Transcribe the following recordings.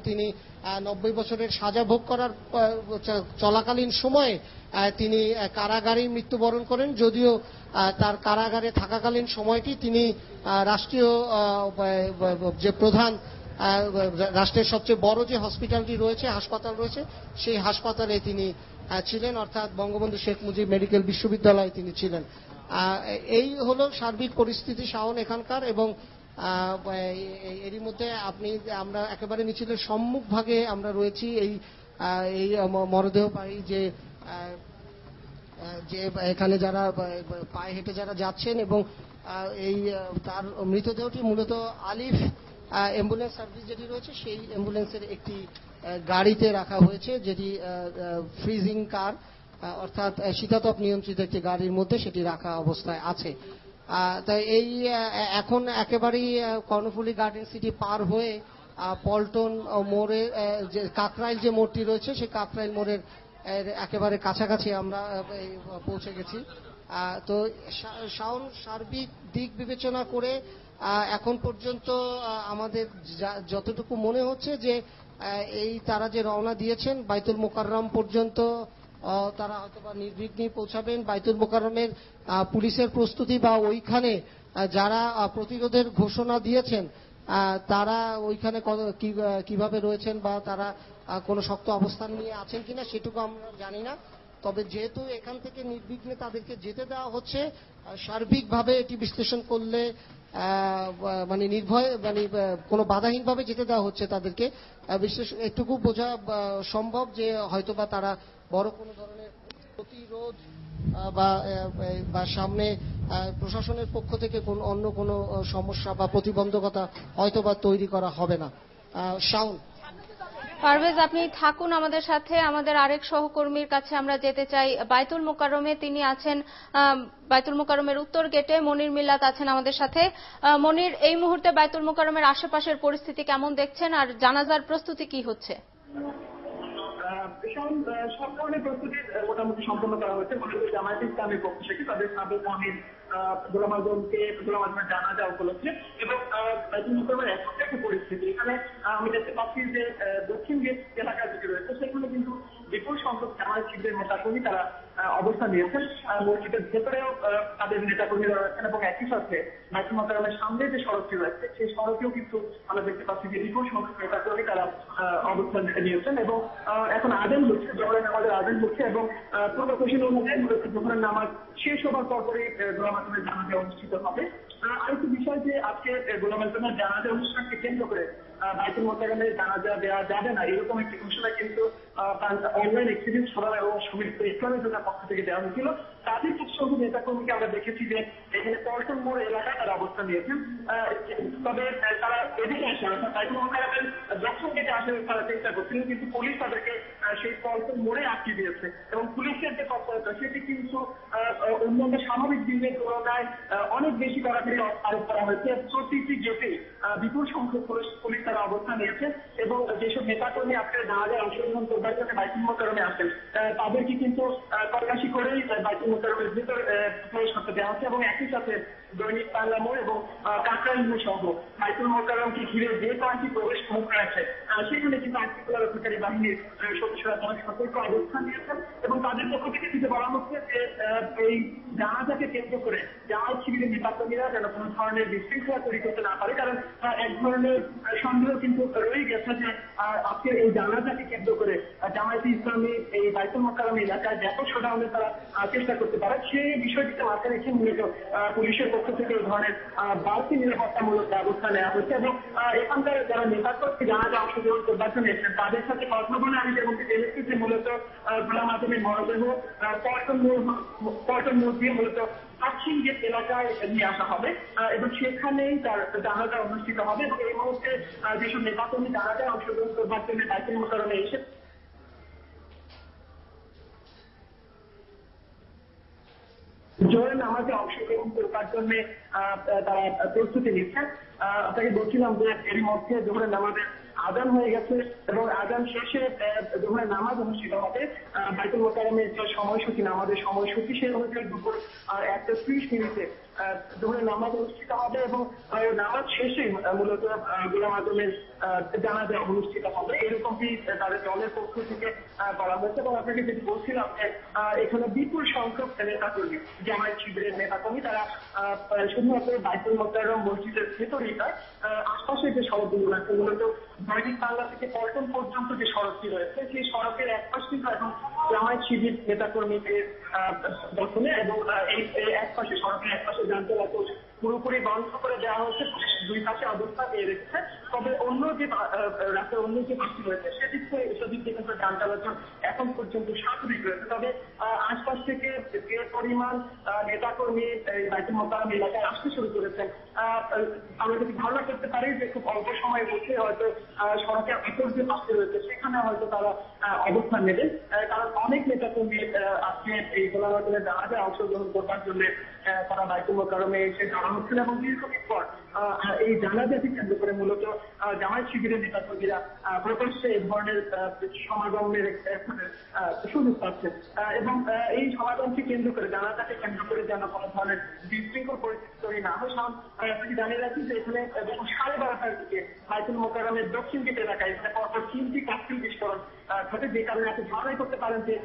তিনি 90 বছরের সাজা ভোগ করার চলাকালীন সময়ে তিনি কারাগারে মৃত্যুবরণ করেন। যদিও তার কারাগারে থাকাকালীন সময়টি তিনি রাষ্ট্রীয় যে প্রধান রাষ্ট্রের সবচেয়ে বড় যে হসপিটালটি রয়েছে, হাসপাতাল রয়েছে, সেই হাসপাতালে তিনি ছিলেন, অর্থাৎ বঙ্গবন্ধু শেখ মুজিব মেডিকেল বিশ্ববিদ্যালয়ে তিনি ছিলেন। এই হলো সার্বিক পরিস্থিতি শাওন এখানকার। এবং এরই মধ্যে আমরা একেবারে মিছিলের সম্মুখ ভাগে আমরা রয়েছি। এই মরদেহবাহী যে এখানে যারা পায়ে হেঁটে যারা যাচ্ছেন, এবং তার মৃতদেহটি মূলত আলিফ অ্যাম্বুলেন্স সার্ভিস যেটি রয়েছে সেই অ্যাম্বুলেন্সের একটি গাড়িতে রাখা হয়েছে, যেটি ফ্রিজিং কার, অর্থাৎ শীতাতপ নিয়ন্ত্রিত একটি গাড়ির মধ্যে সেটি রাখা অবস্থায় আছে। তাই এখন একেবারেই কর্ণফুলী গার্ডেন সিটি পার হয়ে পল্টন মোড়ে যে কাকরাইল যে মোড়টি রয়েছে, সেই কাকরাইল মোড়ের একেবারে কাছাকাছি আমরা পৌঁছে গেছি। তো শাওন, সার্বিক দিক বিবেচনা করে এখন পর্যন্ত আমাদের যতটুকু মনে হচ্ছে যে তারা যে রওনা দিয়েছেন বাইতুল মোকাররম পর্যন্ত, তারা হয়তোবা নির্বিঘ্নে পৌঁছাবেন। বাইতুল মোকাররমের পুলিশের প্রস্তুতি বা ওইখানে যারা প্রতিরোধের ঘোষণা দিয়েছেন তারা ওইখানে কিভাবে রয়েছেন বা তারা কোনো শক্ত অবস্থান নিয়ে আছেন কিনা সেটুকু আমরা জানি না। তবে যেহেতু এখান থেকে নির্বিঘ্নে তাদেরকে যেতে দেওয়া হচ্ছে, সার্বিকভাবে এটি বিশ্লেষণ করলে মানে নির্ভয় কোনো বাধাহীনভাবে যেতে দেওয়া হচ্ছে তাদেরকে, এটুকু বোঝা সম্ভব যে হয়তোবা তারা বড় কোনো ধরনের প্রতিরোধ বা সামনে প্রশাসনের পক্ষ থেকে অন্য কোনো সমস্যা বা প্রতিবন্ধকতা হয়তোবা তৈরি করা হবে না। শাওন। পারভেজ, আপনি থাকুন আমাদের সাথে। আমাদের আরেক সহকর্মীর কাছে আমরা যেতে চাই। বাইতুল মোকাররমে তিনি আছেন, বাইতুল মোকাররমের উত্তর গেটে মনির মিল্লাত আছেন আমাদের সাথে। মনির, এই মুহূর্তে বাইতুল মোকাররমের আশেপাশের পরিস্থিতি কেমন দেখছেন, আর জানাজার প্রস্তুতি কি হচ্ছে? সব ধরনের প্রস্তুতি মোটামুটি সম্পন্ন করা হয়েছে। জামায়াতে ইসলামীর পক্ষ থেকে তাদের সাবেক আমির গোলাম আজমের জানাজা উপলক্ষে, এবং বাইতুল মোকাররমের এখন একটা পরিস্থিতি এখানে আমি দেখতে পাচ্ছি যে দক্ষিণ গেট এলাকা যেটি রয়েছে সেখানে কিন্তু বিপুল সংখ্যক জামায়াত শিবিরের নেতাকর্মী তারা অবস্থান নিয়েছেন। মসজিদের ভেতরেও তাদের নেতাকর্মীরা রয়েছেন, এবং একই সাথে বাইতুল মোকাররমের সামনে যে সড়কটি রয়েছে সেই সড়কেও কিন্তু আমরা দেখতে পাচ্ছি যে বিপুল সংখ্যক নেতাকর্মী তারা অবস্থান নিয়েছেন। এবং এখন আজান হচ্ছে, জোহরের নামাজের আজান হচ্ছে, এবং পূর্ব ঘোষণা অনুযায়ী মূলত জোহরের নামাজ শেষ হবার পরপরই গোলাম আজমের জানাজা অনুষ্ঠিত হবে। আরেকটি বিষয় যে আজকে গোলাম আজমের জানাজা অনুষ্ঠানকে কেন্দ্র করে বাইতুল মোকাররমে জানাজা দেওয়া যাবে না এরকম একটি ঘোষণা কিন্তু অনলাইন এক্সিডেন্ট সভা এবং সমৃদ্ধ ইসলামের জন্য পক্ষ থেকে দেওয়া হয়েছিল। তাদের কিছু সংখ্যক নেতাকর্মীকে আমরা দেখেছি যে এখানে পল্টন মোড় এলাকায় তারা অবস্থান নিয়েছেন। তবে তারা এদিকে আসে, অর্থাৎ বাইতুল মোকাররমের দক্ষিণ গেটে আসার তারা চেষ্টা করছিলেন, কিন্তু পুলিশ তাদেরকে সেই পল্টন মোড়ে আটকে দিয়েছে। এবং পুলিশের যে তৎপরতা সেটি কিন্তু অন্যান্য স্বাভাবিক দিনের তুলনায় অনেক বেশি কড়াকড়ি আরোপ করা হয়েছে। প্রতিটি গেটে বিপুল সংখ্যক পুলিশ তারা অবস্থান নিয়েছে, এবং যেসব নেতাকর্মী আজকে জানাজায় অংশগ্রহণ করবার জন্য বাইতুল মোকাররমে আসেন তাদেরকে কিন্তু তল্লাশি করেই বাইতুল মোকাররমের ভিতর প্রবেশ করতে দেওয়া হচ্ছে। এবং একই সাথে দৈনিক বাংলা মোড় এবং কাকরাইল মোড় সহ বাইতুল মোকাররমকে ঘিরে যে কয়েকটি প্রবেশ মুখ রয়েছে সেখানে কিন্তু আইনশৃঙ্খলা রক্ষাকারী বাহিনীর সদস্যরা তারা সতর্ক অবস্থান নিয়েছেন, এবং তাদের পক্ষ থেকে কিন্তু বলা হচ্ছে যে এই জানাজাকে কেন্দ্র করে জামায়াত শিবিরের নেতাকর্মীরা যেন কোনো ধরনের বিশৃঙ্খলা তৈরি করতে না পারে। কারণ এক ধরনের সন্দেহ কিন্তু রয়ে গেছে যে আজকে এই জানাজাকে কেন্দ্র করে জামায়াতে ইসলামী এই বাইতুল মোকাররম এলাকায় ব্যাপক শোডাউনের তারা চেষ্টা করতে পারে। সেই বিষয়টিকে মাথায় রেখে মূলত পুলিশের পক্ষ থেকে এই ধরনের বাড়তি নিরাপত্তামূলক ব্যবস্থা নেওয়া হচ্ছে। এবং এখানকার যারা নেতাকর্মী জানাজা অংশগ্রহণ করবার জন্য এসেছেন তাদের সাথে কথা বলে আমি যেমনটি জেনেছি যে মূলত গোলাম আজমের মরদেহ পল্টন মোড় দিয়ে মূলত দক্ষিণ গেট এলাকায় নিয়ে আসা হবে, এবং সেখানেই তার জানাজা অনুষ্ঠিত হবে। এবং এই মুহূর্তে যেসব নেতাকর্মী জানাজায় অংশগ্রহণ করবার জন্য বাইতুল মোকাররমে এসে জোহরের নামাজে অংশগ্রহণ করবার জন্য তারা প্রস্তুতি নিচ্ছেন। আপনাকে বলছিলাম যে এরই মধ্যে জোহরের নামাজের আজান হয়ে গেছে এবং আজান শেষে জোহরের নামাজ অনুষ্ঠিত হবে। বাইতুল মোকাররমের যে সময়সূচি, নামাজের সময়সূচি, সেই অনুযায়ী দুপুর 1:30 জোহরের নামাজ অনুষ্ঠিত হবে এবং নামাজ শেষে মূলত গোলাম আজমের জানাজা অনুষ্ঠিত হবে, এরকমই তাদের দলের পক্ষ থেকে বলা হয়েছে। এবং আপনাকে যেটি বলছিলাম যে এখানে বিপুল সংখ্যক নেতাকর্মী, জামায়াত শিবিরের নেতাকর্মী, তারা শুধুমাত্র বাইতুল মোকাররম মসজিদের ভেতরেই নয়, আশপাশের যে সড়কগুলো আছে, মূলত দৈনিক বাংলা থেকে পল্টন পর্যন্ত যে সড়কটি রয়েছে, সেই সড়কের এক পাশে এখন জামায়াত শিবির নেতাকর্মীদের দখলে এবং এই এক পাশে, সড়কের এক পাশে যান চলাচল পুরোপুরি বন্ধ করে দেওয়া হয়েছে। দুই পাশে অবস্থা নিয়ে রেখেছে। তবে অন্য যে রাস্তার অন্য যে পাশটি রয়েছে সেদিক থেকে কিন্তু যান চলাচল এখন পর্যন্ত স্বাভাবিক রয়েছে। তবে আশপাশ থেকে যে পরিমাণ নেতাকর্মী বাইতুল মোকাররম এলাকায় আসতে শুরু করেছেন, আমরা যদি ধারণা করতে পারি যে খুব অল্প সময়ের মধ্যে হয়তো সড়কের অপর যে পাশে রয়েছে সেখানে হয়তো তারা অবস্থান নেবেন। কারণ অনেক নেতাকর্মী আজকে এই গোলাম আজমের জানাজায় অংশগ্রহণ করবার জন্য তারা বাইতুল মোকাররমে এসে জড়ো হচ্ছেন এবং দীর্ঘদিন পর এই জানাজাকে কেন্দ্র করে মূলত জামায়াত শিবিরের নেতাকর্মীরা প্রকাশ্যে এই ধরনের সমাগমের সুযোগ পাচ্ছেন এবং এই সমাগমকে কেন্দ্র করে, জানাজাকে কেন্দ্র করে যেন কোনো ধরনের বিশৃঙ্খল পরিস্থিতি তৈরি না হয়। আপনি জানিয়ে রাখি যে এখানে 12:30টার দিকে বাইতুল মোকাররমের দক্ষিণ গেট এলাকায় পরপর 3টি কাকতালীয় বিস্ফোরণ ঘটে, যে কারণে আপনি ধারণাই করতে পারেন যে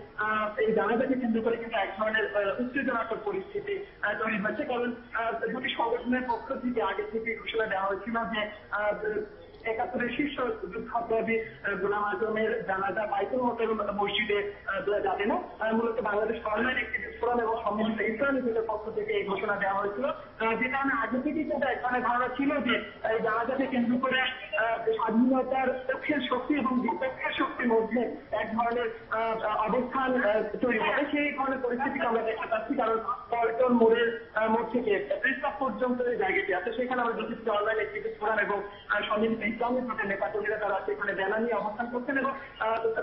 এই জানাজাকে কেন্দ্র করে কিন্তু এক ধরনের উত্তেজনাকর পরিস্থিতি তৈরি হয়েছে। কারণ দুটি সংগঠনের পক্ষ থেকে আগে থেকে ঘোষণা দেওয়া হয়েছিল যে 71-এর শীর্ষ যুদ্ধাপরাধী গোলাম আজমের জানাজা বাইতুল মোকাররম মসজিদে যাবে না। মূলত বাংলাদেশ গভর্নমেন্ট একটি বিস্ফোরণ এবং সম্মিলিত ইসলামী জোটের পক্ষ থেকে এই ঘোষণা দেওয়া হয়েছিল, যে কারণে আগে থেকেই কিন্তু এক ধরনের ধারণা ছিল যে এই জানাজাকে কেন্দ্র করে স্বাধীনতার পক্ষের শক্তি এবং বিপক্ষের শক্তির মধ্যে এক ধরনের অবস্থান তৈরি হবে। সেই ধরনের পরিস্থিতিকে আমরা দেখতে পাচ্ছি। কারণ পল্টন মোড় থেকে প্রেসক্লাব পর্যন্ত যে জায়গাটি আছে সেখানে আমরা দেখেছি অনলাইনে একটি বিস্ফোরণ এবং সম্মিলিত ইসলামী জোটের নেতাকর্মীরা তারা সেখানে ব্যানার নিয়ে অবস্থান করছেন এবং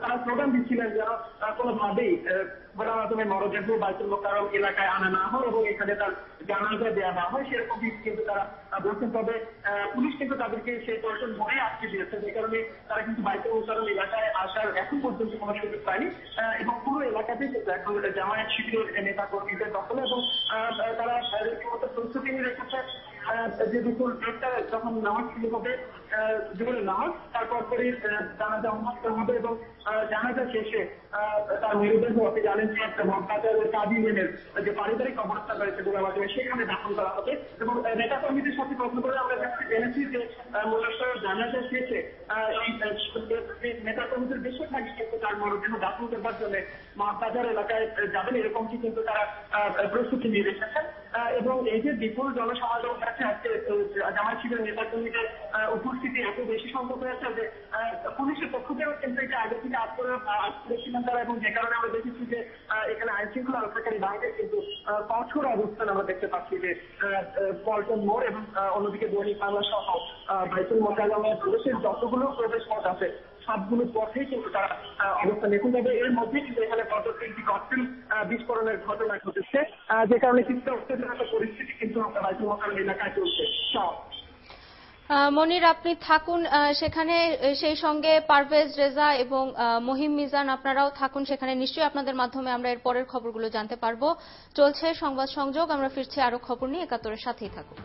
তারা স্লোগান দিচ্ছিলেন যেন কোনোভাবেই গোলাম আজমের মরদেহ বাইতুল মোকাররম এলাকায় আনা না হয় এবং এখানে তার জানাজা দেওয়া না হয়, সেরকম কিন্তু তারা বলছেন। তবে পুলিশ কিন্তু তাদেরকে সেই পল্টন মোড়ে আটকে দিয়েছে, যে কারণে তারা কিন্তু বাইতুল মোকাররম এলাকায় আসার এখন পর্যন্ত কোনো সুযোগ পায়নি এবং পুরো এলাকাতে কিন্তু এখন জামায়াত শিবিরের নেতাকর্মীদের দখলে এবং তারা রীতিমতো প্রস্তুতি নিয়ে রেখেছে যে দুপুর 1টা যখন নামাজ শুরু হবে, জোহরের নামাজ, তারপর করে জানাজা অনুষ্ঠিত হবে এবং জানাজা শেষে তার মৃতদেহ, আপনি জানেন যে মগবাজারের কাজী লেনের যে পারিবারিক কবরস্থান রয়েছে গোলাম আজমের, সেখানে দাফন করা হবে। এবং নেতাকর্মীদের সাথে প্রশ্ন করে আমরা জেনেছি যে মূলত জানাজা শেষে এই নেতাকর্মীদের বেশিরভাগই কিন্তু তার মরদেহ দাফন করবার জন্য মগবাজার এলাকায় যাবেন, এরকমটি কিন্তু তারা প্রস্তুতি নিয়ে রেখেছেন। এবং এই যে বিপুল জনসমাগম আছে আজকে জামায়াত শিবিরের নেতাকর্মীদের উপস্থিতি এত বেশি সংখ্যক হয়েছে যে পুলিশের পক্ষ থেকেও কিন্তু এটা আগে থেকে করেছিলেন তারা, এবং যে কারণে আমরা দেখেছি যে এখানে আইন শৃঙ্খলা রক্ষাকারী বাহিনীর কিন্তু কঠোর অবস্থান আমরা দেখতে পাচ্ছি যে পল্টন মোড় এবং অন্যদিকে দৈনিক বাংলা সহ বাইতুল মোকাররমের প্রবেশের যতগুলো প্রবেশ পথ আছে সবগুলো পথেই কিন্তু তারা অবস্থান নিয়েছেন। তবে এর মধ্যে কিন্তু এখানে গত 3টি ককটেল বিস্ফোরণের ঘটনা ঘটেছে, যে কারণে কিন্তু উত্তেজনাকর পরিস্থিতি কিন্তু বাইতুল মোকাররম এলাকায় চলছে। মনির, আপনি থাকুন সেখানে, সেই সঙ্গে পারভেজ রেজা এবং মহিম মিজান আপনারাও থাকুন সেখানে। নিশ্চয়ই আপনাদের মাধ্যমে আমরা এর পরের খবরগুলো জানতে পারবো। চলছে সংবাদ সংযোগ, আমরা ফিরছি আরো খবর নিয়ে। 71-এর সাথেই থাকুন।